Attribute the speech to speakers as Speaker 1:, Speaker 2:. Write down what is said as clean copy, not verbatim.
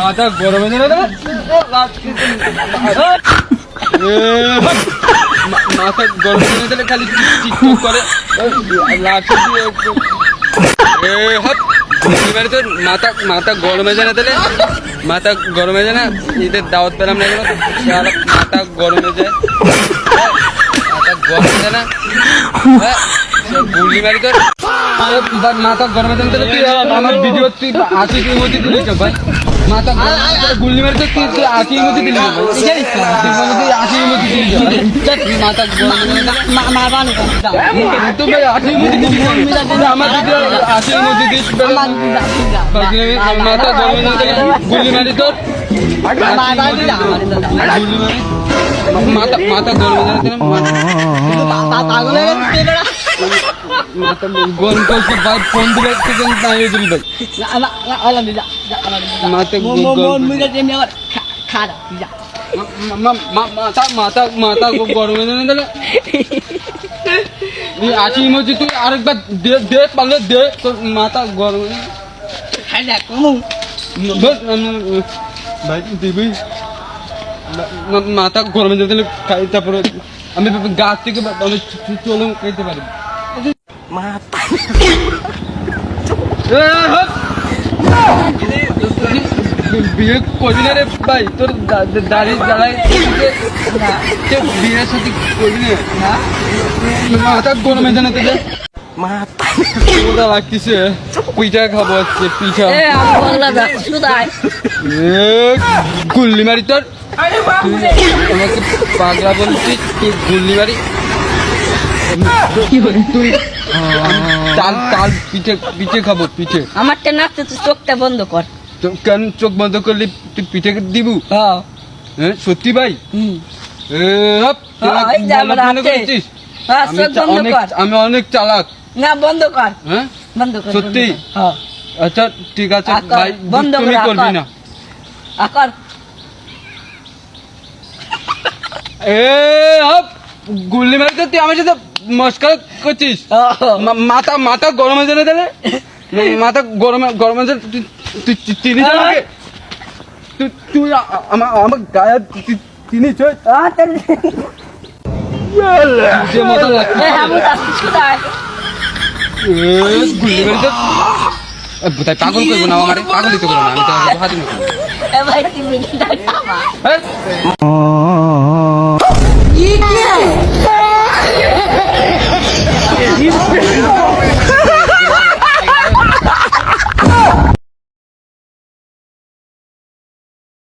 Speaker 1: মাথা গরম হয়ে যাবে মাথা গরম হয়ে গেলে খালি টিকটক করে লাঠি দিয়ে তোর মাথা মাথা গরম হয়ে যায় না তাহলে মাথা গরম হয়ে যায় না ঈদের দাওয়াত পেলাম না এগুলো মাথা গরম হয়ে যায় মাথা গরম হয়ে যায় না গুলি মারি তোর মাথা গরম হয়ে যায় তাহলে তুই আমার ভিডিও তুই আশি মধ্যে দিলি ভাই মাথা গুলি মারি তো তুই আশি মধ্যে দিলি আশি মধ্যে দিলি মাথা গরম তুমি আশি মধ্যে দিলি আমার ভিডিও আশি মধ্যে দিস মাথা গরম গুলি মারি তোর মাথা মাথা গরম মাথা গরম করছে ভাই ফোন দিলে ভাই মাথা মাথা মাথা গরম হয়ে যাবে তাহলে আশি মধ্যে তুই আরেকবার দে পারলে দে তোর মাথা গরম ভাই দিবি মাথা গরমে যেতে খাই তারপরে আমি গাছ থেকে চলে খাইতে পারি বিয়ে করবি না রে ভাই তোর দাঁড়িয়ে দাঁড়ায় বিয়ের সাথে করবি না মাথা গরমে জানা তোদের মাথা লাগতেছে পিঠা খাবো আজকে পিঠা গুল্লি মারি তোর আমাকে পাগলা বলছিস তুই গুল্লি মারি তুই তাল তাল পিঠে পিঠে খাবো পিঠে
Speaker 2: আমারটা নাচতে তুই চোখটা বন্ধ কর
Speaker 1: কেন চোখ বন্ধ করলে তুই পিঠে দিব হ্যাঁ সত্যি ভাই আমি অনেক চালাক
Speaker 2: না বন্ধ কর
Speaker 1: হ্যাঁ
Speaker 2: বন্ধ কর
Speaker 1: সত্যি আচ্ছা ঠিক আছে ভাই তুমি করবি না
Speaker 2: আকর
Speaker 1: গুল্লি মারি তো তুই আমার সাথে মস্কার করছিস মাথা মাথা গরম হয়ে যাবে তাহলে মাথা গরমে গরম হয়ে তুই চিনিস আমাকে তুই আমার গায়ে চিনিস মাথা লাগছে গুল্লি মারি তো তাই পাগল করবো না আমার পাগলই তো করবো না আমি তো হাতে